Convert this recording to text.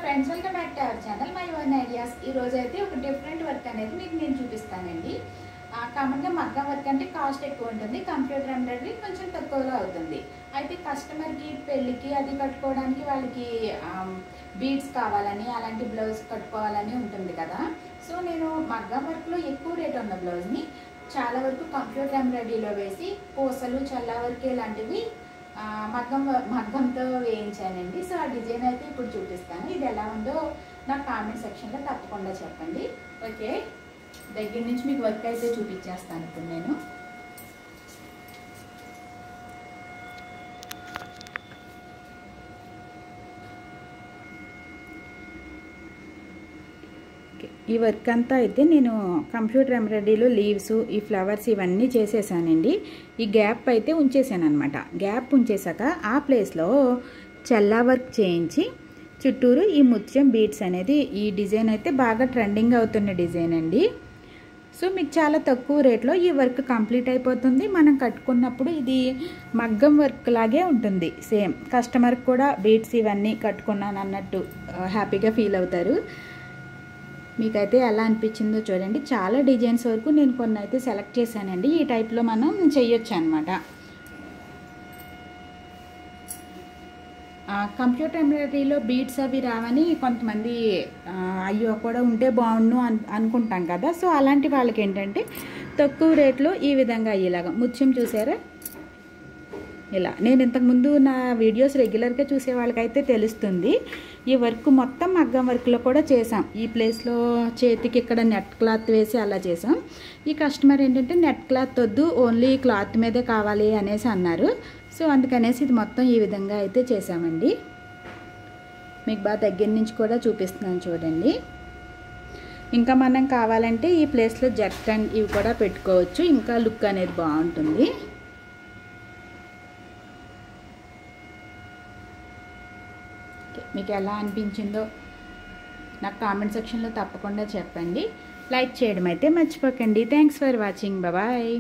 Friends, welcome back to our channel my one ideas. ఈ రోజు అయితే ఒక డిఫరెంట్ వర్క్ అనేది మీకు నేను చూపిస్తానండి. కామన్గా మగ్గం వర్క్ అంటే కాస్ట్ ఎక్కువ ఉంటుంది, కంప్యూటర్ ఎంబ్రాయిడరీ కొంచెం తక్కువలో అవుతుంది. అయితే కస్టమర్కి పెళ్ళికి అది కట్టుకోవడానికి వాళ్ళకి బీడ్స్ కావాలని, అలాంటి బ్లౌజ్ కట్టుకోవాలని ఉంటుంది కదా. సో నేను మగ్గం వర్క్లో ఎక్కువ రేట్ ఉన్న బ్లౌజ్ని చాలా వరకు కంప్యూటర్ ఎంబ్రాయిడరీలో వేసి పూసలు, చల్లా వర్క్ ఇలాంటివి మగ్గంతో వేయించానండి. సో ఆ డిజైన్ అయితే ఇప్పుడు చూపిస్తాను. ఇది ఎలా ఉందో నాకు కామెంట్ సెక్షన్లో తప్పకుండా చెప్పండి. ఓకే, దగ్గర నుంచి మీకు వర్క్ అయితే చూపించేస్తాను ఇప్పుడు నేను. ఈ వర్క్ అంతా అయితే నేను కంప్యూటర్ ఎంబ్రాయిడరీలో లీవ్స్, ఈ ఫ్లవర్స్ ఇవన్నీ చేసేసానండి. ఈ గ్యాప్ అయితే ఉంచేసాను అనమాట. గ్యాప్ ఉంచేసాక ఆ ప్లేస్లో చల్లా వర్క్ చేయించి చుట్టూరు ఈ ముత్యం బీడ్స్ అనేది, ఈ డిజైన్ అయితే బాగా ట్రెండింగ్ అవుతున్న డిజైన్ అండి. సో మీకు చాలా తక్కువ రేట్లో ఈ వర్క్ కంప్లీట్ అయిపోతుంది. మనం కట్టుకున్నప్పుడు ఇది మగ్గం వర్క్ లాగే ఉంటుంది. సేమ్ కస్టమర్కి కూడా బీడ్స్ ఇవన్నీ కట్టుకున్నాను అన్నట్టు హ్యాపీగా ఫీల్ అవుతారు. మీకైతే ఎలా అనిపించిందో చూడండి. చాలా డిజైన్స్ వరకు నేను కొన్ని అయితే సెలెక్ట్ చేశానండి. ఈ టైప్లో మనం చేయొచ్చు అనమాట. కంప్యూటర్ ఎంబ్రాయిడరీలో బీడ్స్ అవి రావని కొంతమంది అయ్యో కూడా ఉంటే బాగుండు అనుకుంటాం కదా. సో అలాంటి వాళ్ళకి ఏంటంటే తక్కువ రేట్లో ఈ విధంగా ఇలాగా ముత్యం చూసారా, ఇలా నేను ఇంతకుముందు నా వీడియోస్ రెగ్యులర్గా చూసే వాళ్ళకైతే తెలుస్తుంది. ఈ వర్క్ మొత్తం మగ్గం వర్క్లో కూడా చేసాం. ఈ ప్లేస్లో చేతికి ఇక్కడ నెట్ క్లాత్ వేసి అలా చేసాం. ఈ కస్టమర్ ఏంటంటే నెట్ క్లాత్ వద్దు, ఓన్లీ క్లాత్ మీదే కావాలి అనేసి అన్నారు. సో అందుకనేసి ఇది మొత్తం ఈ విధంగా అయితే చేసామండి. మీకు బాగా దగ్గర నుంచి కూడా చూపిస్తున్నాను చూడండి. ఇంకా మనం కావాలంటే ఈ ప్లేస్లో జర్కన్ ఇవి కూడా పెట్టుకోవచ్చు, ఇంకా లుక్ అనేది బాగుంటుంది. మీకు ఎలా అనిపించిందో నాకు కామెంట్ సెక్షన్లో తప్పకుండా చెప్పండి. లైక్ చేయడం అయితే మర్చిపోకండి. Thanks for watching. బాయ్.